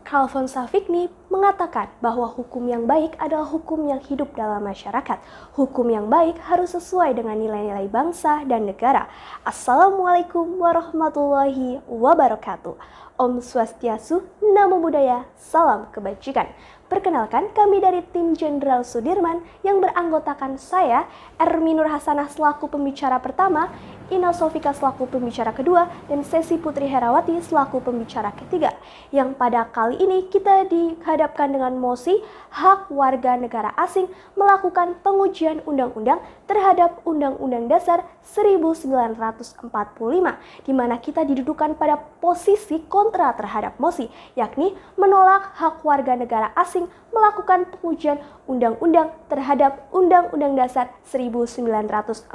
Calvin Savigny mengatakan bahwa hukum yang baik adalah hukum yang hidup dalam masyarakat. Hukum yang baik harus sesuai dengan nilai-nilai bangsa dan negara. Assalamualaikum warahmatullahi wabarakatuh. Om Swastiastu, Namo Buddhaya, salam kebajikan. Perkenalkan, kami dari tim Jenderal Sudirman yang beranggotakan saya, Ermi Nur Hasanah selaku pembicara pertama, Ina Sofika selaku pembicara kedua, dan Sesi Putri Herawati selaku pembicara ketiga. Yang pada kali ini kita dihadapkan dengan mosi hak warga negara asing melakukan pengujian undang-undang terhadap Undang-Undang Dasar 1945, di mana kita didudukan pada posisi kontra terhadap mosi, yakni menolak hak warga negara asing melakukan pengujian undang-undang terhadap Undang-Undang Dasar 1945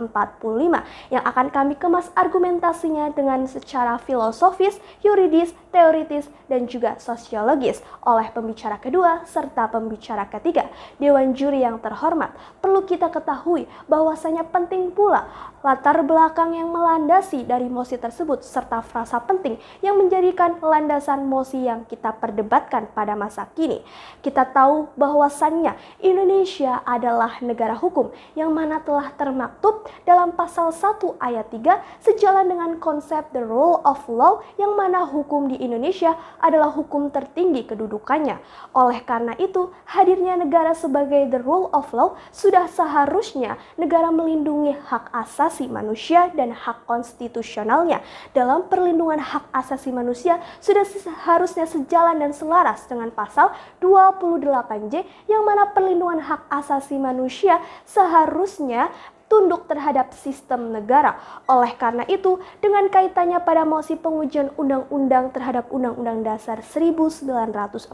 yang akan kami kemas argumentasinya dengan secara filosofis, yuridis, teoritis, dan juga sosiologis oleh pembicara kedua serta pembicara ketiga. Dewan juri yang terhormat, perlu kita ketahui bahwasanya penting pula latar belakang yang melandasi dari mosi tersebut serta frasa penting yang menjadikan landasan mosi yang kita perdebatkan pada masa kini. Kita tahu bahwasannya Indonesia adalah negara hukum yang mana telah termaktub dalam pasal 1 ayat 3 sejalan dengan konsep the rule of law yang mana hukum di Indonesia adalah hukum tertinggi kedudukannya. Oleh karena itu, hadirnya negara sebagai the rule of law sudah seharusnya negara melindungi hak asasi manusia dan hak konstitusionalnya. Dalam perlindungan hak asasi manusia sudah seharusnya sejalan dan selaras dengan pasal 28J yang mana perlindungan hak asasi manusia seharusnya tunduk terhadap sistem negara. Oleh karena itu, dengan kaitannya pada mosi pengujian undang-undang terhadap Undang-Undang Dasar 1945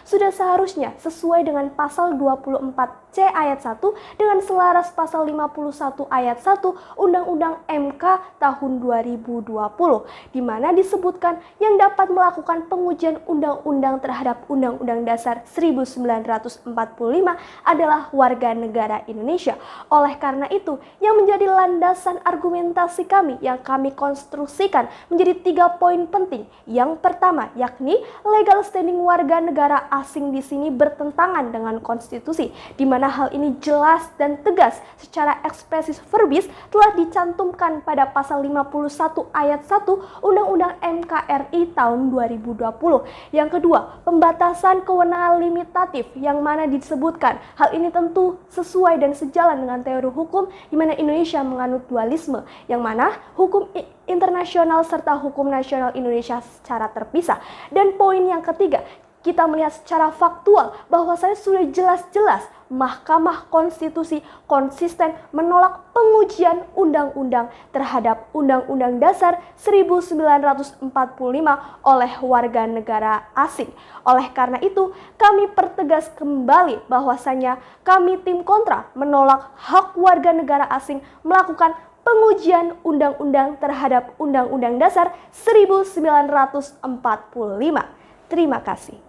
sudah seharusnya sesuai dengan pasal 24C ayat 1 dengan selaras pasal 51 ayat 1 Undang-Undang MK tahun 2020, di mana disebutkan yang dapat melakukan pengujian undang-undang terhadap Undang-Undang Dasar 1945 adalah warga negara Indonesia. Oleh karena itu, yang menjadi landasan argumentasi kami yang kami konstruksikan menjadi 3 poin penting. Yang pertama, yakni legal standing warga negara asing di sini bertentangan dengan konstitusi, di mana hal ini jelas dan tegas secara ekspresis verbis telah dicantumkan pada pasal 51 ayat 1 Undang-Undang NKRI tahun 2020. Yang kedua, pembatasan kewenangan limitatif yang mana disebutkan hal ini tentu sesuai dan sejalan dengan teori hukum di mana Indonesia menganut dualisme yang mana hukum internasional serta hukum nasional Indonesia secara terpisah. Dan poin yang ketiga, kita melihat secara faktual bahwasanya sudah jelas-jelas Mahkamah Konstitusi konsisten menolak pengujian undang-undang terhadap Undang-Undang Dasar 1945 oleh warga negara asing. Oleh karena itu, kami pertegas kembali bahwasanya kami tim kontra menolak hak warga negara asing melakukan pengujian undang-undang terhadap Undang-Undang Dasar 1945. Terima kasih.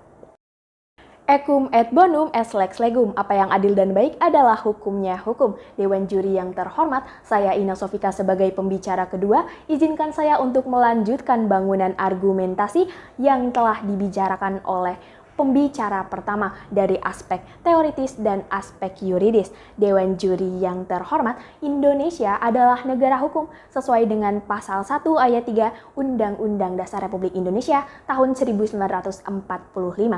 Ekum et bonum est lex legum, apa yang adil dan baik adalah hukumnya hukum. Dewan juri yang terhormat, saya Ina Sofika sebagai pembicara kedua, izinkan saya untuk melanjutkan bangunan argumentasi yang telah dibicarakan oleh pembicara pertama dari aspek teoritis dan aspek yuridis. Dewan juri yang terhormat, Indonesia adalah negara hukum sesuai dengan pasal 1 ayat 3 Undang-Undang Dasar Republik Indonesia tahun 1945.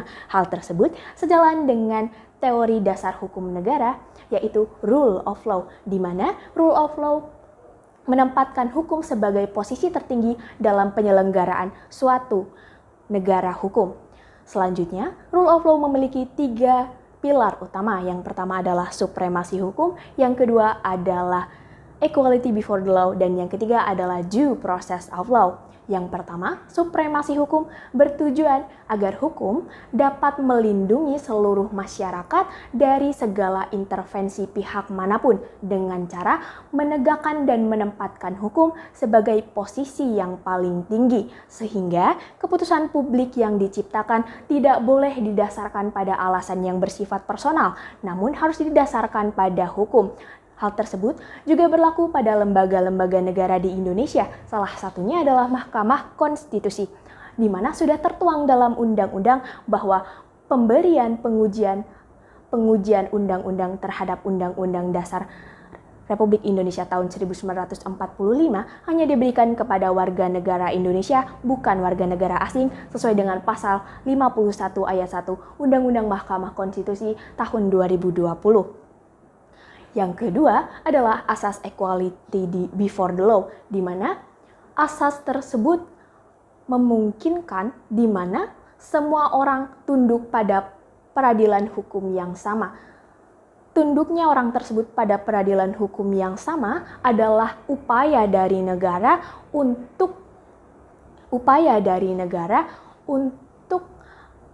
Hal tersebut sejalan dengan teori dasar hukum negara, yaitu rule of law, di mana rule of law menempatkan hukum sebagai posisi tertinggi dalam penyelenggaraan suatu negara hukum. Selanjutnya, rule of law memiliki 3 pilar utama. Yang pertama adalah supremasi hukum, yang kedua adalah equality before the law, dan yang ketiga adalah due process of law. Yang pertama, supremasi hukum bertujuan agar hukum dapat melindungi seluruh masyarakat dari segala intervensi pihak manapun dengan cara menegakkan dan menempatkan hukum sebagai posisi yang paling tinggi, sehingga keputusan publik yang diciptakan tidak boleh didasarkan pada alasan yang bersifat personal, namun harus didasarkan pada hukum. Hal tersebut juga berlaku pada lembaga-lembaga negara di Indonesia, salah satunya adalah Mahkamah Konstitusi. di mana sudah tertuang dalam undang-undang bahwa pemberian pengujian undang-undang terhadap Undang-Undang Dasar Republik Indonesia tahun 1945 hanya diberikan kepada warga negara Indonesia, bukan warga negara asing, sesuai dengan pasal 51 ayat 1 Undang-Undang Mahkamah Konstitusi tahun 2020. Yang kedua adalah asas equality before the law, di mana asas tersebut memungkinkan di mana semua orang tunduk pada peradilan hukum yang sama. Tunduknya orang tersebut pada peradilan hukum yang sama adalah upaya dari negara untuk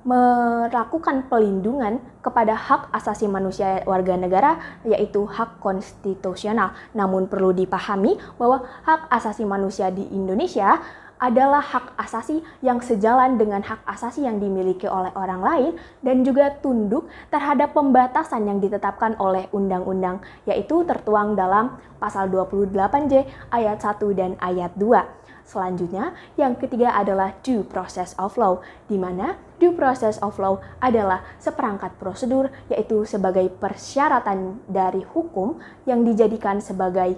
melakukan pelindungan kepada hak asasi manusia warga negara, yaitu hak konstitusional. Namun perlu dipahami bahwa hak asasi manusia di Indonesia adalah hak asasi yang sejalan dengan hak asasi yang dimiliki oleh orang lain dan juga tunduk terhadap pembatasan yang ditetapkan oleh undang-undang, yaitu tertuang dalam pasal 28J ayat 1 dan ayat 2. Selanjutnya, yang ketiga adalah due process of law, di mana due process of law adalah seperangkat prosedur, yaitu sebagai persyaratan dari hukum yang dijadikan sebagai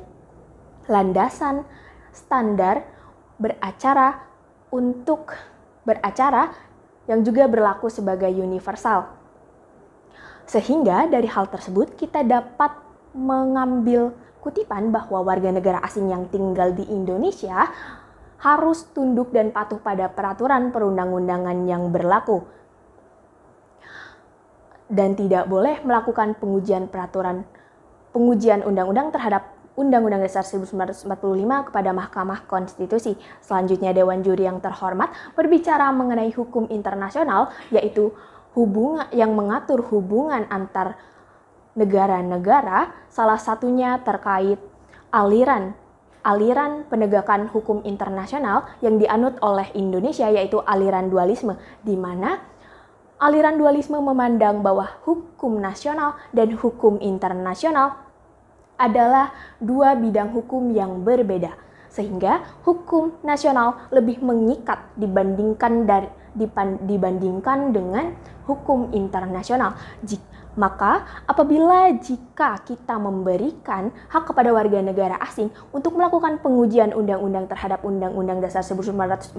landasan standar beracara yang juga berlaku sebagai universal. Sehingga dari hal tersebut kita dapat mengambil kutipan bahwa warga negara asing yang tinggal di Indonesia harus tunduk dan patuh pada peraturan perundang-undangan yang berlaku dan tidak boleh melakukan pengujian undang-undang terhadap Undang-Undang Dasar 1945 kepada Mahkamah Konstitusi. Selanjutnya, Dewan Juri yang terhormat berbicara mengenai hukum internasional, yaitu hubungan yang mengatur hubungan antar negara-negara, salah satunya terkait aliran penegakan hukum internasional yang dianut oleh Indonesia, yaitu aliran dualisme, di mana aliran dualisme memandang bahwa hukum nasional dan hukum internasional adalah dua bidang hukum yang berbeda, sehingga hukum nasional lebih mengikat dibandingkan dengan hukum internasional. Maka apabila jika kita memberikan hak kepada warga negara asing untuk melakukan pengujian undang-undang terhadap Undang-Undang Dasar 1945,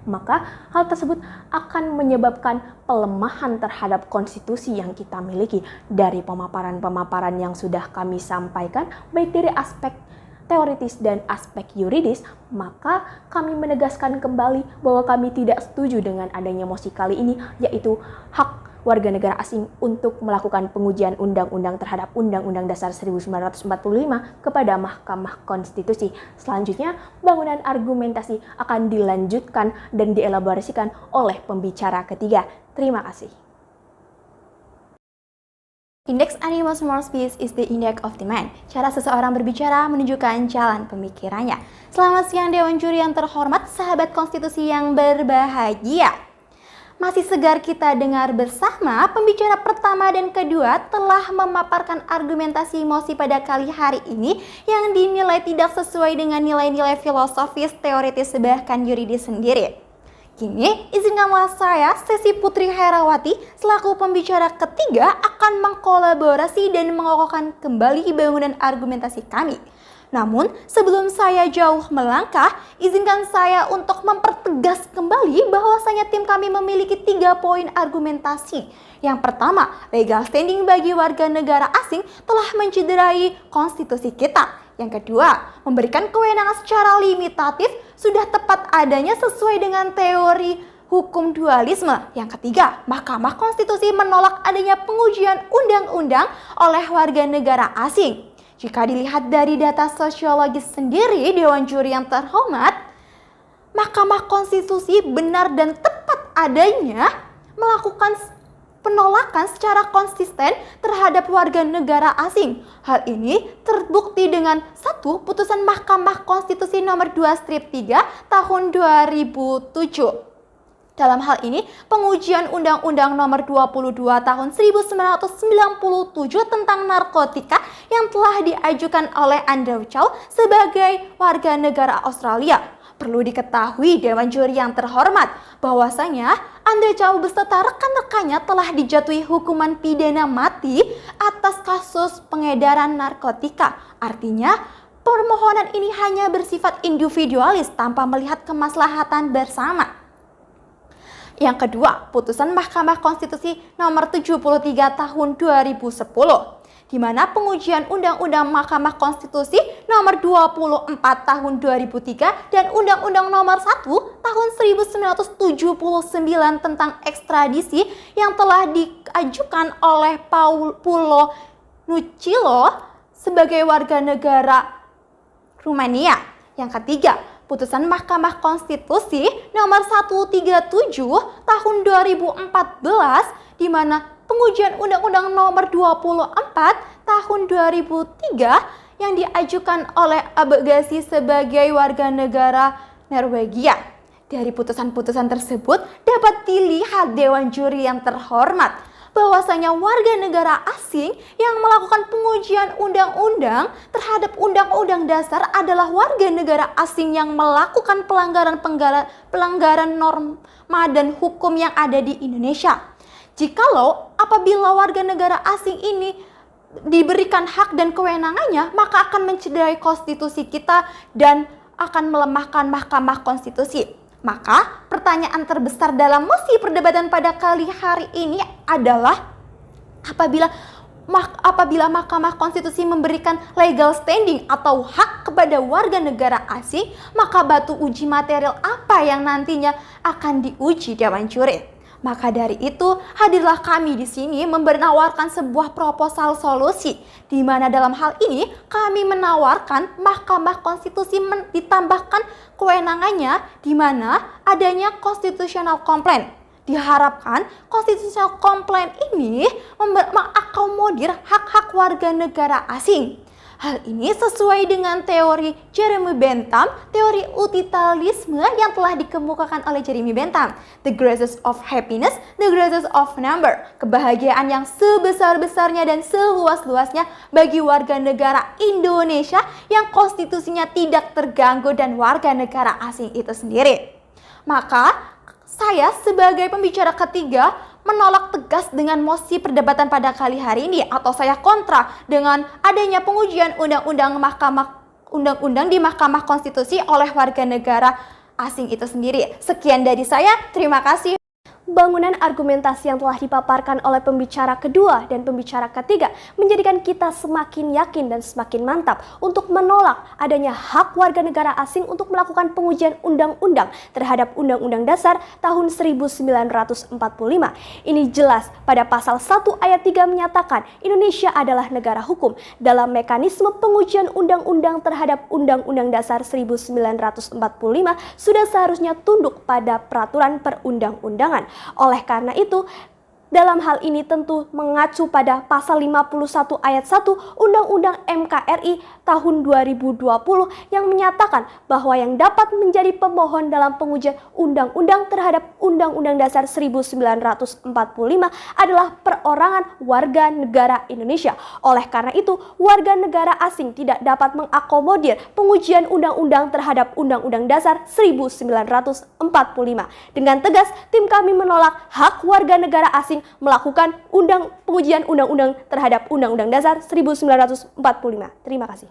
maka hal tersebut akan menyebabkan pelemahan terhadap konstitusi yang kita miliki. Dari pemaparan-pemaparan yang sudah kami sampaikan, baik dari aspek teoritis dan aspek yuridis, maka kami menegaskan kembali bahwa kami tidak setuju dengan adanya mosi kali ini, yaitu hak warga negara asing untuk melakukan pengujian undang-undang terhadap Undang-Undang Dasar 1945 kepada Mahkamah Konstitusi. Selanjutnya, bangunan argumentasi akan dilanjutkan dan dielaborasikan oleh pembicara ketiga. Terima kasih. Index Animals Moral Speech is the index of the man. Cara seseorang berbicara menunjukkan jalan pemikirannya. Selamat siang Dewan Juri yang terhormat, sahabat konstitusi yang berbahagia. Masih segar kita dengar bersama, pembicara pertama dan kedua telah memaparkan argumentasi mosi pada kali hari ini yang dinilai tidak sesuai dengan nilai-nilai filosofis, teoritis, bahkan yuridis sendiri. Kini, izinkanlah saya, Sesi Putri Herawati, selaku pembicara ketiga akan mengkolaborasi dan mengokohkan kembali bangunan argumentasi kami. Namun, sebelum saya jauh melangkah, izinkan saya untuk mempertegas kembali bahwasanya tim kami memiliki 3 poin argumentasi. Yang pertama, legal standing bagi warga negara asing telah mencederai konstitusi kita. Yang kedua, memberikan kewenangan secara limitatif sudah tepat adanya sesuai dengan teori hukum dualisme. Yang ketiga, Mahkamah Konstitusi menolak adanya pengujian undang-undang oleh warga negara asing. Jika dilihat dari data sosiologis sendiri, Dewan Juri yang terhormat, Mahkamah Konstitusi benar dan tepat adanya melakukan penolakan secara konsisten terhadap warga negara asing. Hal ini terbukti dengan 1. Putusan Mahkamah Konstitusi nomor 2/3 tahun 2007. Dalam hal ini, pengujian Undang-Undang nomor 22 tahun 1997 tentang narkotika yang telah diajukan oleh Andrew Chow sebagai warga negara Australia. Perlu diketahui Dewan Juri yang terhormat bahwasanya Andre Cao beserta rekan-rekannya telah dijatuhi hukuman pidana mati atas kasus pengedaran narkotika. Artinya, permohonan ini hanya bersifat individualis tanpa melihat kemaslahatan bersama. Yang kedua, putusan Mahkamah Konstitusi nomor 73 tahun 2010. Di mana pengujian Undang-Undang Mahkamah Konstitusi nomor 24 tahun 2003 dan Undang-Undang nomor 1 tahun 1979 tentang ekstradisi yang telah diajukan oleh Pulo Nucilo sebagai warga negara Rumania. Yang ketiga, putusan Mahkamah Konstitusi nomor 137 tahun 2014 di mana pengujian Undang-Undang nomor 24 tahun 2003 yang diajukan oleh Agassi sebagai warga negara Norwegia. Dari putusan-putusan tersebut dapat dilihat Dewan Juri yang terhormat bahwasanya warga negara asing yang melakukan pengujian undang-undang terhadap undang-undang dasar adalah warga negara asing yang melakukan pelanggaran norma dan hukum yang ada di Indonesia. Jikalau apabila warga negara asing ini diberikan hak dan kewenangannya, maka akan mencederai konstitusi kita dan akan melemahkan Mahkamah Konstitusi. Maka pertanyaan terbesar dalam mosi perdebatan pada kali hari ini adalah apabila Mahkamah Konstitusi memberikan legal standing atau hak kepada warga negara asing, maka batu uji material apa yang nantinya akan diuji Dewan Juri? Maka dari itu, hadirlah kami di sini menawarkan sebuah proposal solusi, di mana dalam hal ini kami menawarkan Mahkamah Konstitusi ditambahkan kewenangannya, di mana adanya constitutional complaint. Diharapkan constitutional complaint ini mengakomodir hak-hak warga negara asing. Hal ini sesuai dengan teori Jeremy Bentham, teori utilitarisme yang telah dikemukakan oleh Jeremy Bentham. The greatest of happiness, the greatest of number. Kebahagiaan yang sebesar-besarnya dan seluas-luasnya bagi warga negara Indonesia yang konstitusinya tidak terganggu dan warga negara asing itu sendiri. Maka saya sebagai pembicara ketiga menolak tegas dengan mosi perdebatan pada kali hari ini, atau saya kontra dengan adanya pengujian undang-undang di Mahkamah Konstitusi oleh warga negara asing itu sendiri. Sekian dari saya, terima kasih. Bangunan argumentasi yang telah dipaparkan oleh pembicara kedua dan pembicara ketiga menjadikan kita semakin yakin dan semakin mantap untuk menolak adanya hak warga negara asing untuk melakukan pengujian undang-undang terhadap Undang-Undang Dasar tahun 1945. Ini jelas pada pasal 1 ayat 3 menyatakan Indonesia adalah negara hukum. Dalam mekanisme pengujian undang-undang terhadap Undang-Undang Dasar 1945 sudah seharusnya tunduk pada peraturan perundang-undangan. Oleh karena itu, dalam hal ini tentu mengacu pada pasal 51 ayat 1 Undang-Undang MKRI tahun 2020 yang menyatakan bahwa yang dapat menjadi pemohon dalam pengujian undang-undang terhadap Undang-Undang Dasar 1945 adalah perorangan warga negara Indonesia. Oleh karena itu, warga negara asing tidak dapat mengakomodir pengujian undang-undang terhadap Undang-Undang Dasar 1945. Dengan tegas, tim kami menolak hak warga negara asing melakukan pengujian undang-undang terhadap Undang-Undang Dasar 1945. Terima kasih.